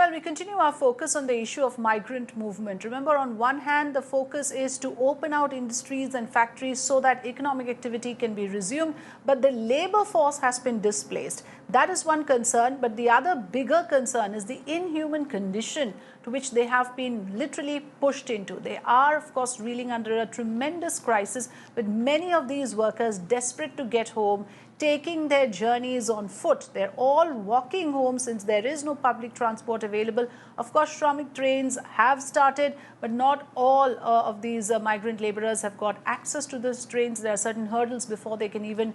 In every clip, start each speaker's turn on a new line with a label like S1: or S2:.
S1: Well, we continue our focus on the issue of migrant movement. Remember, on one hand, the focus is to open out industries and factories so that economic activity can be resumed, but the labor force has been displaced. That is one concern, but the other bigger concern is the inhuman condition to which they have been literally pushed into. They are, of course, reeling under a tremendous crisis, with many of these workers desperate to get home, taking their journeys on foot. They're all walking home since there is no public transport available. Of course, Shramik trains have started, but not all of these migrant laborers have got access to those trains. There are certain hurdles before they can even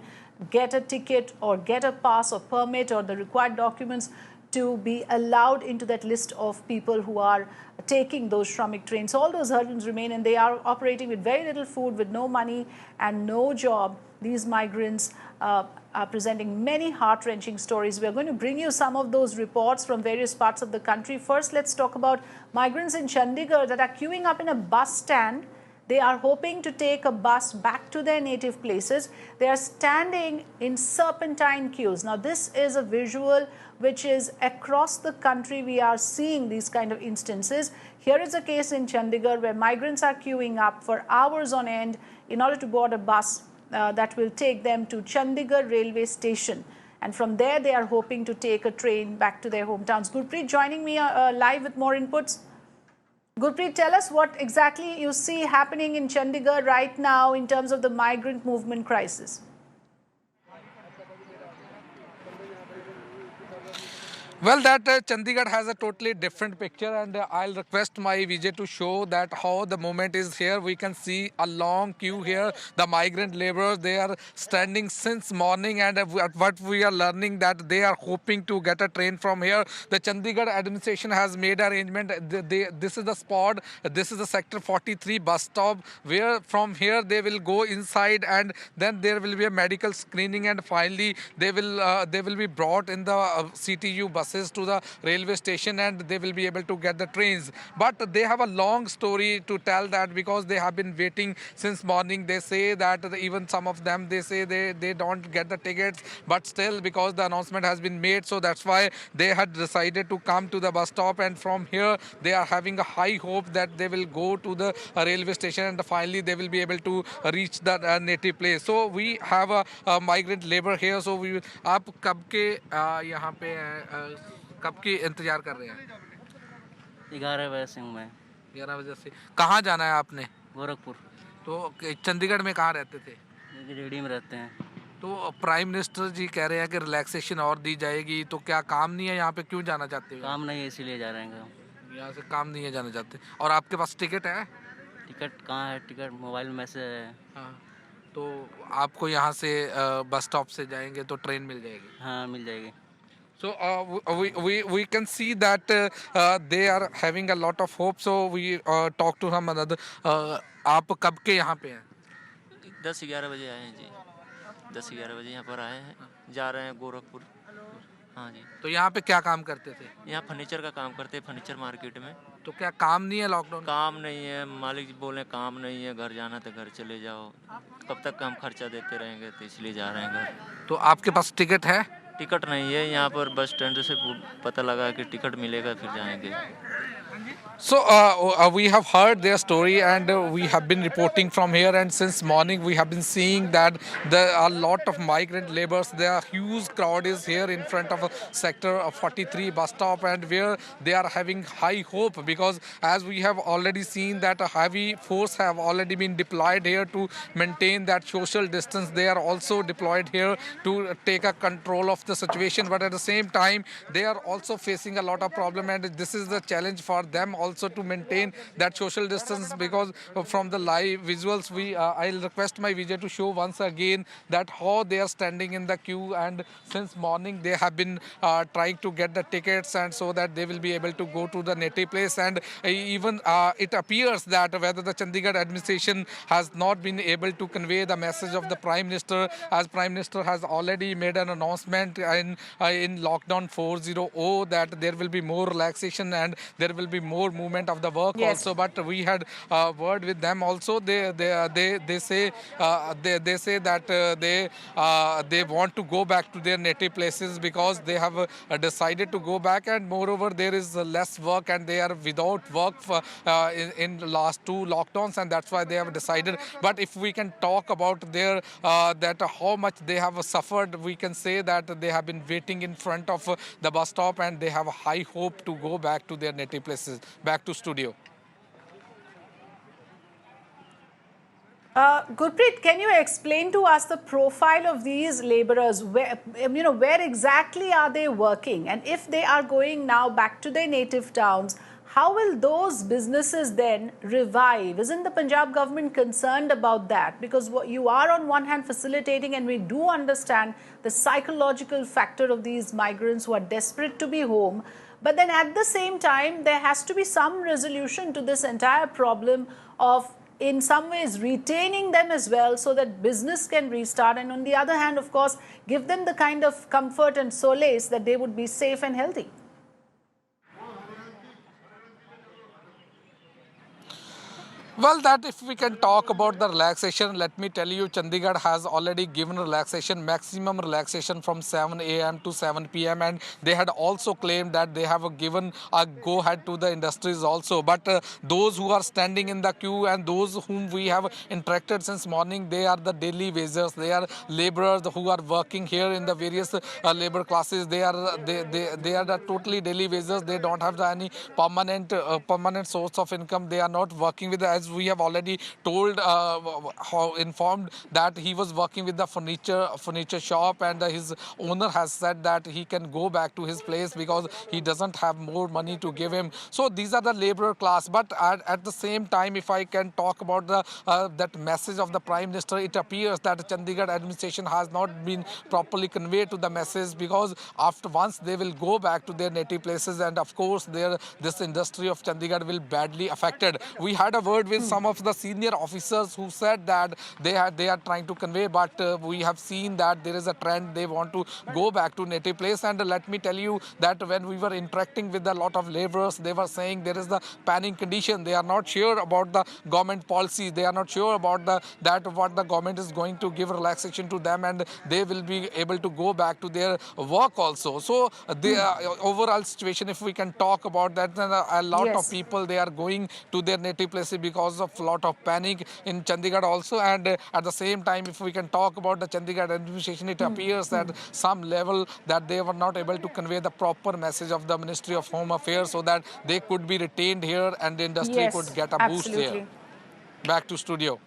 S1: get a ticket or get a pass or permit or the required documents to be allowed into that list of people who are taking those Shramik trains. So all those hurdles remain, and they are operating with very little food, with no money and no job. These migrants are presenting many heart-wrenching stories. We are going to bring you some of those reports from various parts of the country. First, let's talk about migrants in Chandigarh that are queuing up in a bus stand. They are hoping to take a bus back to their native places. They are standing in serpentine queues. Now, this is a visual which is across the country. We are seeing these kind of instances. Here is a case in Chandigarh where migrants are queuing up for hours on end in order to board a bus that will take them to Chandigarh railway station. And from there, they are hoping to take a train back to their hometowns. Gurpreet joining me live with more inputs. Gurpreet, tell us what exactly you see happening in Chandigarh right now in terms of the migrant movement crisis.
S2: Well, that Chandigarh has a totally different picture, and I'll request my Vijay to show that how the moment is here. We can see a long queue here. The migrant laborers, they are standing since morning, and what we are learning that they are hoping to get a train from here. The Chandigarh administration has made arrangement. This is the spot. This is the sector 43 bus stop, where from here they will go inside, and then there will be a medical screening, and finally they will be brought in the CTU bus to the railway station, and they will be able to get the trains. But they have a long story to tell, that because they have been waiting since morning. They say that even some of them, they say they don't get the tickets, but still, because the announcement has been made, so that's why they had decided to come to the bus stop, and from here they are having a high hope that they will go to the railway station, and finally they will be able to reach the native place. So we have a migrant labor here. So we आप कब के यहाँ पे कब की इंतजार कर रहे हैं?
S3: 11 बजे से हूँ मैं।
S2: 11 बजे से। कहाँ जाना है आपने?
S3: गोरखपुर।
S2: तो चंडीगढ़ में कहाँ रहते थे?
S3: रेडी में रहते हैं।
S2: तो प्राइम मिनिस्टर जी कह रहे हैं कि रिलैक्सेशन और दी जाएगी, तो क्या काम नहीं है यहाँ पे, क्यों जाना चाहते हो?
S3: काम नहीं है, इसीलिए जा रहे हैं।
S2: यहाँ से काम नहीं है, जाना चाहते। और आपके पास टिकट है?
S3: टिकट कहाँ है? टिकट मोबाइल में से है।
S2: हाँ, तो आपको यहाँ से बस स्टॉप से जाएंगे तो ट्रेन मिल जाएगी?
S3: हाँ, मिल जाएगी।
S2: So we can see that they are having a lot of hope. So we talk to him another. आप कब के यहाँ पे हैं?
S4: 10-11 बजे आए हैं जी। 10-11 बजे यहाँ पर आए हैं, जा रहे हैं गोरखपुर। हाँ जी।
S2: तो यहाँ पे क्या काम करते थे?
S4: यहाँ फर्नीचर का काम करते हैं, फर्नीचर मार्केट में।
S2: तो क्या काम नहीं है लॉकडाउन?
S4: काम नहीं है, मालिक जी बोले काम नहीं है, घर जाना तो घर चले जाओ। कब तक हम खर्चा देते रहेंगे, तो इसलिए जा रहे हैं घर।
S2: तो आपके पास टिकट है?
S4: टिकट नहीं है, यहाँ पर बस स्टैंड से पता लगा कि टिकट मिलेगा, फिर जाएंगे।
S2: So we have heard their story, and we have been reporting from here, and since morning we have been seeing that there are a lot of migrant laborers. There are huge crowd is here in front of a sector of 43 bus stop, and where they are having high hope, because as we have already seen that a heavy force have already been deployed here to maintain that social distance. They are also deployed here to take a control of the situation, but at the same time they are also facing a lot of problem, and this is the challenge for them also to maintain that social distance. Because from the live visuals, I'll request my Vijay to show once again that how they are standing in the queue, and since morning they have been trying to get the tickets, and so that they will be able to go to the native place. And even it appears that whether the Chandigarh administration has not been able to convey the message of the Prime Minister, as Prime Minister has already made an announcement in lockdown 4.0 that there will be more relaxation and there will be be more movement of the work
S1: Yes.
S2: also. But we had a word with them also. They say they say that they want to go back to their native places because they have decided to go back, and moreover there is less work and they are without work for, in the last two lockdowns, and that's why they have decided. But if we can talk about their that how much they have suffered, we can say that they have been waiting in front of the bus stop and they have a high hope to go back to their native places, back to studio.
S1: Gurpreet, can you explain to us the profile of these laborers? Where exactly are they working? And if they are going now back to their native towns, how will those businesses then revive? Isn't the Punjab government concerned about that? Because what you are on one hand facilitating, and we do understand the psychological factor of these migrants who are desperate to be home. But then at the same time, there has to be some resolution to this entire problem of in some ways retaining them as well so that business can restart, and on the other hand, of course, give them the kind of comfort and solace that they would be safe and healthy.
S2: Well, that if we can talk about the relaxation, let me tell you, Chandigarh has already given relaxation, maximum relaxation from 7 a.m. to 7 p.m. And they had also claimed that they have given a go-ahead to the industries also. But those who are standing in the queue and those whom we have interacted since morning, they are the daily wagers. They are laborers who are working here in the various labor classes. They are the totally daily wagers. They don't have any permanent source of income. They are not working with, as we have already told, how informed that he was working with the furniture shop, and his owner has said that he can go back to his place because he doesn't have more money to give him. So these are the laborer class. But at the same time, if I can talk about the that message of the Prime Minister, it appears that Chandigarh administration has not been properly conveyed to the message, because after once they will go back to their native places, and of course this industry of Chandigarh will badly affected. We had a word with some of the senior officers who said that they are trying to convey, but we have seen that there is a trend. They want to go back to native place. And let me tell you that when we were interacting with a lot of laborers, they were saying there is the panic condition. They are not sure about the government policy. They are not sure about what the government is going to give relaxation to them, and they will be able to go back to their work also. So the overall situation, if we can talk about that, then a lot of
S1: Yes.
S2: people, they are going to their native places because of a lot of panic in Chandigarh also. And at the same time, if we can talk about the Chandigarh administration, it appears that some level that they were not able to convey the proper message of the Ministry of Home Affairs so that they could be retained here and the industry could
S1: Yes,
S2: get a boost here.
S1: absolutely.
S2: Back to studio.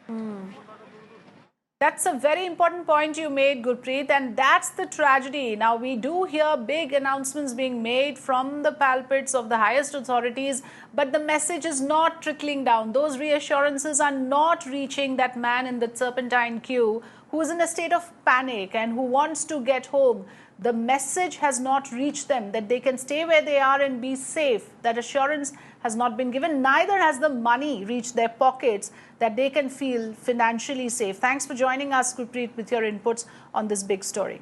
S1: That's a very important point you made, Gurpreet, and that's the tragedy. Now, we do hear big announcements being made from the pulpits of the highest authorities, but the message is not trickling down. Those reassurances are not reaching that man in the serpentine queue who is in a state of panic and who wants to get home. The message has not reached them that they can stay where they are and be safe. That assurance has not been given. Neither has the money reached their pockets that they can feel financially safe. Thanks for joining us, Gurpreet, with your inputs on this big story.